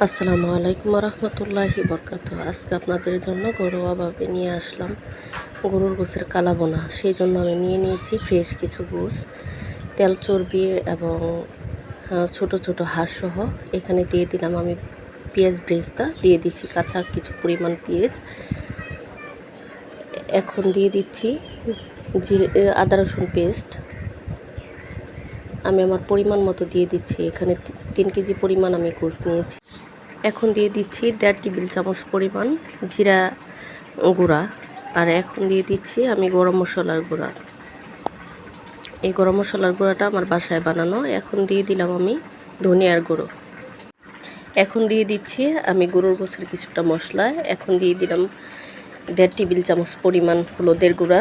আসসালামু আলাইকুম রহমতুল্লাহি বরকাত। আজকে আপনাদের জন্য ঘরোয়াভাবে নিয়ে আসলাম গরুর গোশের কালাবোনা। সেই জন্য আমি নিয়ে নিয়েছি ফ্রেশ কিছু গোশ, তেল চর্বি এবং ছোট ছোট হাড়সহ। এখানে দিয়ে দিলাম আমি পেঁয়াজ ব্রেস্তা, দিয়ে দিচ্ছি কাঁচা কিছু পরিমাণ পেঁয়াজ। এখন দিয়ে দিচ্ছি আদা রসুন পেস্ট। আমি আমার পরিমাণ মতো দিয়ে দিচ্ছি। এখানে 3 কেজি পরিমাণ আমি গোশ নিয়েছি। এখন দিয়ে দিচ্ছি 1.5 টেবিল চামচ পরিমাণ জিরা গুঁড়া। আর এখন দিয়ে দিচ্ছি আমি গরম মশলার গুঁড়া। এই গরম মশলার গুঁড়াটা আমার বাসায় বানানো। এখন দিয়ে দিলাম আমি ধনিয়ার গুঁড়ো। এখন দিয়ে দিচ্ছি আমি গরুর গোশের কিছুটা মশলা। এখন দিয়ে দিলাম 1.5 টেবিল চামচ পরিমাণ হলুদের গুঁড়া।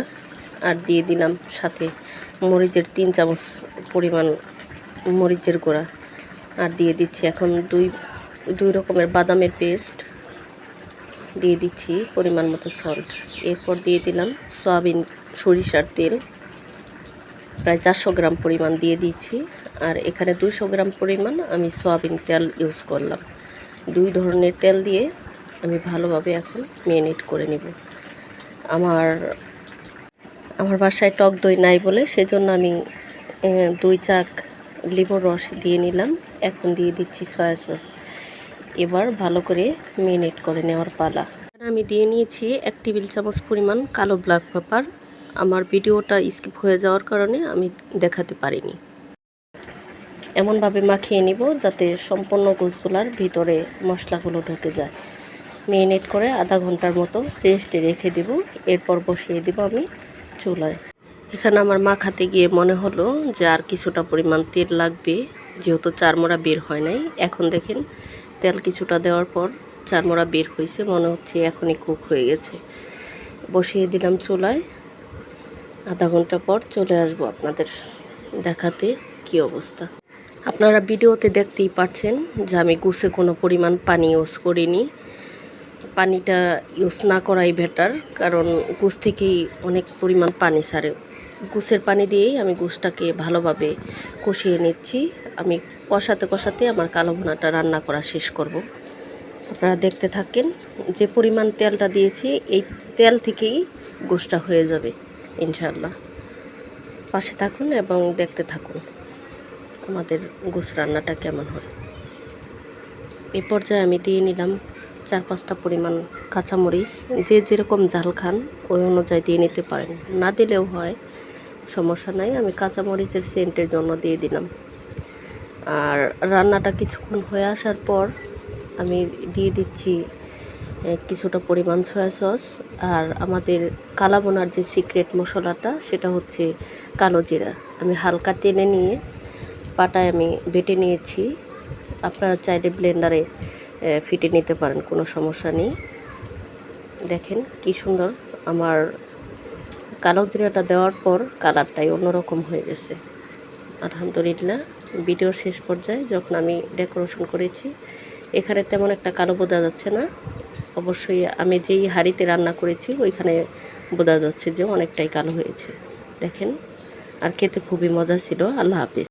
আর দিয়ে দিলাম সাথে মরিচের 3 চামচ পরিমাণ মরিচের গুঁড়া। আর দিয়ে দিচ্ছি এখন দুই রকমের বাদামের পেস্ট। দিয়ে দিচ্ছি পরিমাণ মতো সল্ট। এরপর দিয়ে দিলাম সয়াবিন সরিষার তেল, প্রায় 400 গ্রাম পরিমাণ দিয়ে দিচ্ছি। আর এখানে 200 গ্রাম পরিমাণ আমি সয়াবিন তেল ইউজ করলাম। 2 ধরনের তেল দিয়ে আমি ভালোভাবে এখন ম্যারিনেট করে নেব। আমার বাসায় টক দই নাই বলে সেজন্য আমি 2 চাক লেবুর রস দিয়ে নিলাম। এখন দিয়ে দিচ্ছি সয়া সস। এবার ভালো করে ম্যারিনেট করে নেওয়ার পালা। আমি দিয়ে নিয়েছি 1 টেবিল চামচ পরিমাণ কালো ব্ল্যাক পেপার। আমার ভিডিওটা স্কিপ হয়ে যাওয়ার কারণে আমি দেখাতে পারিনি। এমনভাবে মাখিয়ে নিব যাতে সম্পূর্ণ গোশগুলার ভিতরে মশলাগুলো ঢুকে যায়। ম্যারিনেট করে আধা ঘন্টার মতো রেস্টে রেখে দেব। এরপর বসিয়ে দেব আমি চুলায়। এখানে আমার মাখাতে গিয়ে মনে হলো যে আর কিছুটা পরিমাণ তেল লাগবে, যেহেতু চারমোড়া বের হয় নাই। এখন দেখেন তেল কিছুটা দেওয়ার পর চারমোড়া বের হয়েছে, মনে হচ্ছে এখনই কুক হয়ে গেছে। বসিয়ে দিলাম চুলায়। আধা ঘন্টা পর চলে আসবো আপনাদের দেখাতে কি অবস্থা। আপনারা ভিডিওতে দেখতেই পাচ্ছেন যে আমি গোশে কোনো পরিমাণ পানি ইউজ করিনি। পানিটা ইউজ না করাই বেটার, কারণ গোশ থেকেই অনেক পরিমাণ পানি ছাড়ে। গোশের পানি দিয়েই আমি গোশটাকে ভালোভাবে কষিয়ে নিচ্ছি। আমি কষাতে কষাতে আমার কালো ভুনাটা রান্না করা শেষ করব। আপনারা দেখতে থাকেন। যে পরিমাণ তেলটা দিয়েছি এই তেল থেকেই গোশটা হয়ে যাবে ইনশাআল্লাহ। পাশে থাকুন এবং দেখতে থাকুন আমাদের গোশ রান্নাটা কেমন হয়। এই পর্যায়ে আমি দিয়ে নিলাম 4-5টা পরিমাণ কাঁচামরিচ। যে যেরকম ঝাল খান ওই অনুযায়ী দিয়ে নিতে পারেন, না দিলেও হয়, সমস্যা নাই। আমি কাঁচামরিচের সেন্টের জন্য দিয়ে দিলাম। আর রান্নাটা কিছুক্ষণ হয়ে আসার পর আমি দিয়ে দিচ্ছি কিছুটা পরিমাণ সয়া সস। আর আমাদের কালাবোনার যে সিক্রেট মশলাটা সেটা হচ্ছে কালো জিরা। আমি হালকা টেনে নিয়ে পাটায় আমি বেটে নিয়েছি। আপনারা চাইলে ব্লেন্ডারে ফিটে নিতে পারেন, কোনো সমস্যা নেই। দেখেন কি সুন্দর আমার কালো জিরাটা দেওয়ার পর কালারটাই অন্যরকম হয়ে গেছে আলহামদুলিল্লাহ। ভিডিও শেষ পর্যায়ে যখন আমি ডেকোরেশন করেছি, এখানে তেমন একটা কালো বোঝা যাচ্ছে না। অবশ্যই আমি যেই হাঁড়িতে রান্না করেছি ওইখানে বোঝা যাচ্ছে যে অনেকটাই কালো হয়েছে। দেখেন, আর খেতে খুবই মজা ছিল। আল্লাহ হাফেজ।